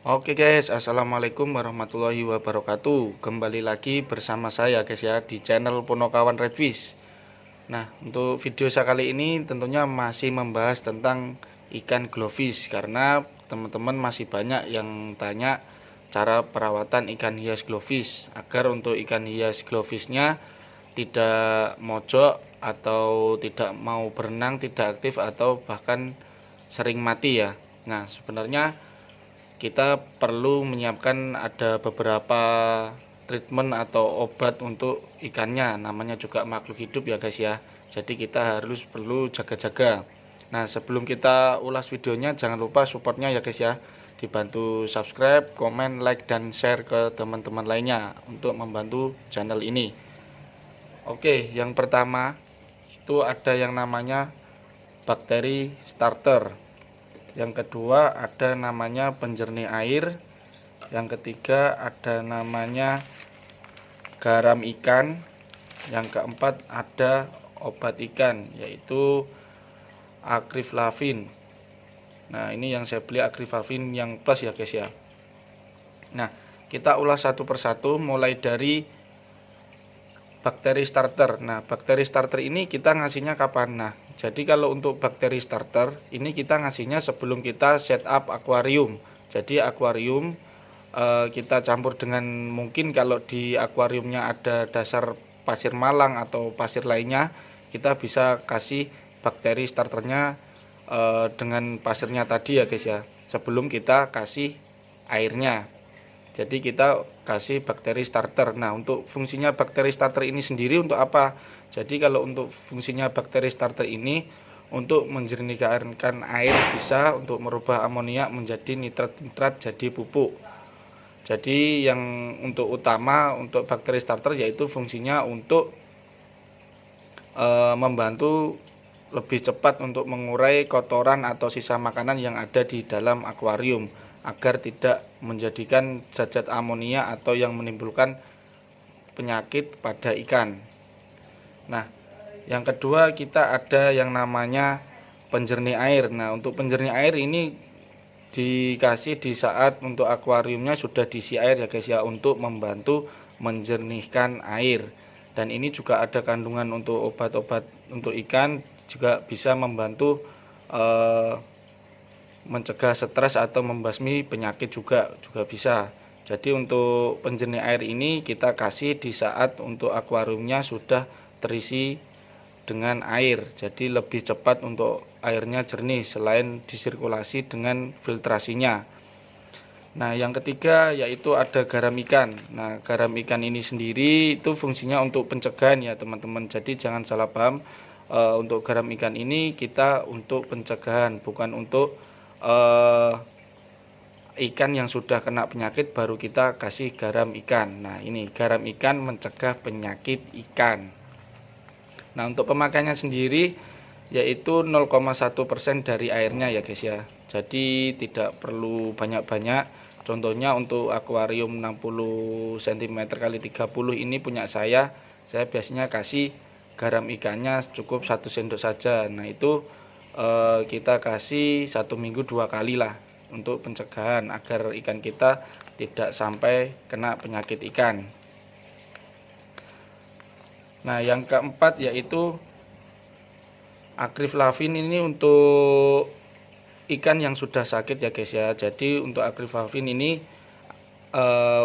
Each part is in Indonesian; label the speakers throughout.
Speaker 1: Oke guys, assalamualaikum warahmatullahi wabarakatuh. Kembali lagi bersama saya guys ya di channel Ponokawan Redfish. Nah, untuk video saya kali ini tentunya masih membahas tentang ikan glowfish, karena teman-teman masih banyak yang tanya cara perawatan ikan hias glowfish agar untuk ikan hias glowfishnya tidak mojok atau tidak mau berenang, tidak aktif atau bahkan sering mati ya. Nah, sebenarnya kita perlu menyiapkan ada beberapa treatment atau obat untuk ikannya, namanya juga makhluk hidup ya guys ya. Jadi kita harus perlu jaga-jaga. Nah, sebelum kita ulas videonya, jangan lupa supportnya ya guys ya, dibantu subscribe, komen, like, dan share ke teman-teman lainnya untuk membantu channel ini. Oke, yang pertama itu ada yang namanya bakteri starter. Yang kedua ada namanya penjernih air. Yang ketiga ada namanya garam ikan. Yang keempat ada obat ikan, yaitu agriflavin. Nah, ini yang saya beli agriflavin yang plus ya guys ya. Nah, kita ulas satu persatu mulai dari bakteri starter. Nah, bakteri starter ini kita ngasihnya kapan? Nah, jadi kalau untuk bakteri starter ini kita ngasihnya sebelum kita setup akuarium. Jadi akuarium kita campur dengan, mungkin kalau di akuariumnya ada dasar pasir malang atau pasir lainnya, kita bisa kasih bakteri starternya dengan pasirnya tadi ya guys ya, sebelum kita kasih airnya. Jadi kita kasih bakteri starter. Nah, untuk fungsinya bakteri starter ini sendiri untuk apa? Jadi kalau untuk fungsinya bakteri starter ini untuk menjernihkan air, bisa untuk merubah amonia menjadi nitrat-nitrat jadi pupuk. Jadi yang untuk utama untuk bakteri starter yaitu fungsinya untuk membantu lebih cepat untuk mengurai kotoran atau sisa makanan yang ada di dalam akuarium, agar tidak menjadikan zat-zat amonia atau yang menimbulkan penyakit pada ikan. Nah, yang kedua kita ada yang namanya penjernih air. Nah, untuk penjernih air ini dikasih di saat untuk akuariumnya sudah diisi air ya guys ya, untuk membantu menjernihkan air. Dan ini juga ada kandungan untuk obat-obat untuk ikan, juga bisa membantu mencegah stres atau membasmi penyakit juga bisa. Jadi untuk penjernih air ini kita kasih di saat untuk akuariumnya sudah terisi dengan air, jadi lebih cepat untuk airnya jernih selain disirkulasi dengan filtrasinya. Nah, yang ketiga yaitu ada garam ikan. Nah, garam ikan ini sendiri itu fungsinya untuk pencegahan ya teman-teman. Jadi jangan salah paham, untuk garam ikan ini kita untuk pencegahan, bukan untuk ikan yang sudah kena penyakit baru kita kasih garam ikan. Nah, ini garam ikan mencegah penyakit ikan. Nah, untuk pemakaiannya sendiri yaitu 0,1% dari airnya ya guys ya. Jadi tidak perlu banyak-banyak. Contohnya untuk akuarium 60 cm kali 30 ini punya saya biasanya kasih garam ikannya cukup 1 sendok saja. Nah, itu kita kasih 1 minggu 2 kali lah untuk pencegahan agar ikan kita tidak sampai kena penyakit ikan. Nah, yang keempat yaitu agriflavin. Ini untuk ikan yang sudah sakit ya guys ya. Jadi untuk agriflavin ini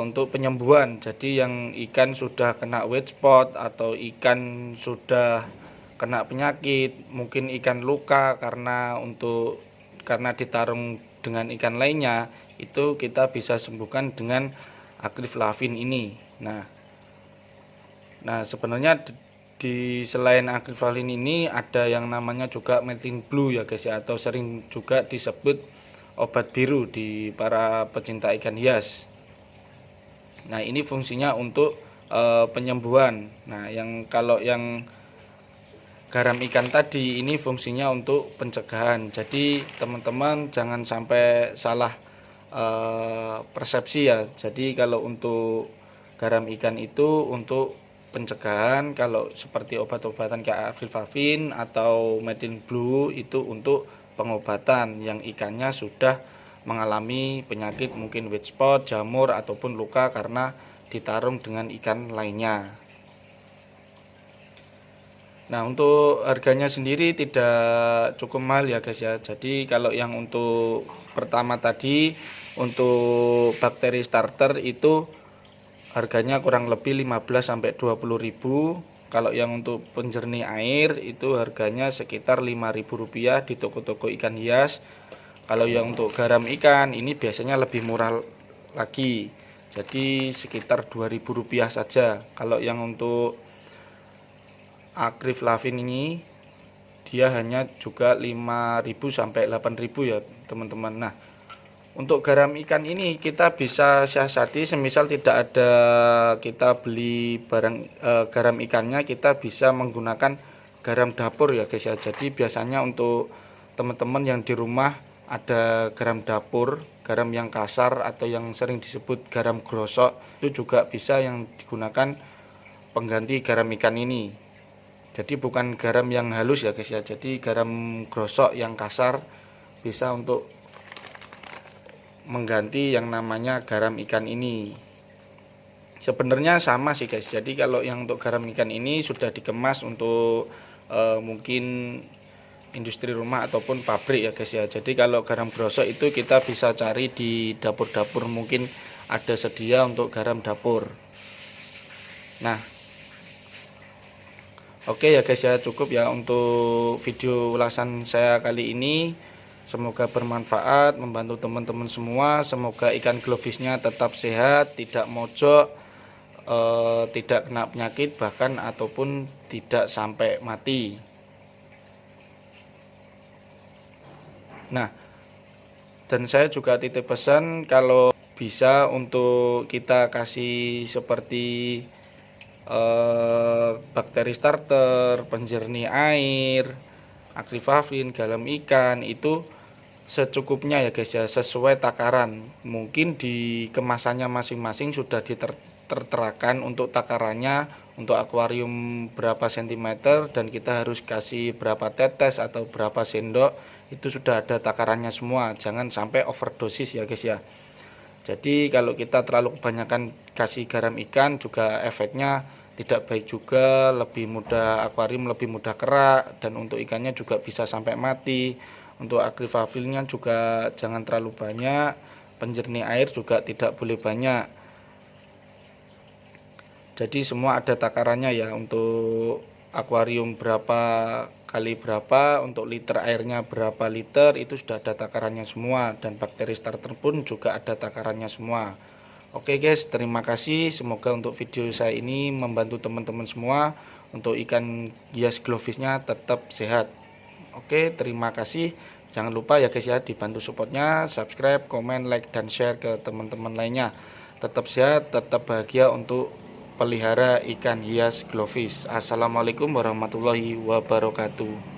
Speaker 1: untuk penyembuhan. Jadi yang ikan sudah kena white spot atau ikan sudah kena penyakit, mungkin ikan luka karena ditarung dengan ikan lainnya, itu kita bisa sembuhkan dengan agriflavin ini. Nah, sebenarnya di selain agriflavin ini ada yang namanya juga methylene blue ya guys ya, atau sering juga disebut obat biru di para pecinta ikan hias. Nah, ini fungsinya untuk penyembuhan. Nah, kalau yang garam ikan tadi ini fungsinya untuk pencegahan. Jadi teman-teman jangan sampai salah persepsi ya. Jadi kalau untuk garam ikan itu untuk pencegahan, kalau seperti obat-obatan kayak agriflavin atau methylene blue itu untuk pengobatan yang ikannya sudah mengalami penyakit mungkin white spot, jamur ataupun luka karena ditarung dengan ikan lainnya. Nah, untuk harganya sendiri tidak cukup mahal ya guys ya. Jadi kalau yang untuk pertama tadi, untuk bakteri starter itu harganya kurang lebih 15-20 ribu. Kalau yang untuk penjernih air itu harganya sekitar 5.000 rupiah di toko-toko ikan hias. Kalau yang untuk garam ikan ini biasanya lebih murah lagi, jadi sekitar 2.000 rupiah saja. Kalau yang untuk akriflavin ini dia hanya juga 5.000 sampai 8.000 ya teman-teman. Nah, untuk garam ikan ini kita bisa siasati, semisal tidak ada kita beli barang garam ikannya, kita bisa menggunakan garam dapur ya guys ya. Jadi biasanya untuk teman-teman yang di rumah ada garam dapur, garam yang kasar atau yang sering disebut garam grosok, itu juga bisa yang digunakan pengganti garam ikan ini. Jadi bukan garam yang halus ya guys ya, jadi garam grosok yang kasar bisa untuk mengganti yang namanya garam ikan ini. Sebenarnya sama sih guys. Jadi kalau yang untuk garam ikan ini sudah dikemas untuk mungkin industri rumah ataupun pabrik ya guys ya. Jadi kalau garam grosok itu kita bisa cari di dapur-dapur, mungkin ada sedia untuk garam dapur. Nah, oke ya guys ya, cukup ya untuk video ulasan saya kali ini. Semoga bermanfaat, membantu teman-teman semua. Semoga ikan glowfishnya tetap sehat, tidak mojok, tidak kena penyakit bahkan ataupun tidak sampai mati. Nah, dan saya juga titip pesan kalau bisa untuk kita kasih seperti bakteri starter, penjernih air, akriflavin, garam ikan itu secukupnya ya guys ya, sesuai takaran. Mungkin di kemasannya masing-masing sudah terterakan untuk takarannya, untuk akuarium berapa sentimeter dan kita harus kasih berapa tetes atau berapa sendok, itu sudah ada takarannya semua. Jangan sampai overdosis ya guys ya. Jadi kalau kita terlalu kebanyakan kasih garam ikan juga efeknya tidak baik juga, lebih mudah akuarium lebih mudah kerak dan untuk ikannya juga bisa sampai mati. Untuk akriflavinnya juga jangan terlalu banyak, penjernih air juga tidak boleh banyak. Jadi semua ada takarannya ya, untuk akuarium berapa kali berapa, untuk liter airnya berapa liter, itu sudah ada takarannya semua, dan bakteri starter pun juga ada takarannya semua. Oke guys, terima kasih. Semoga untuk video saya ini membantu teman-teman semua untuk ikan hias glowfishnya tetap sehat. Oke, terima kasih. Jangan lupa ya guys ya, dibantu supportnya, subscribe, komen, like, dan share ke teman-teman lainnya. Tetap sehat, tetap bahagia untuk pelihara ikan hias glowfish. Assalamualaikum warahmatullahi wabarakatuh.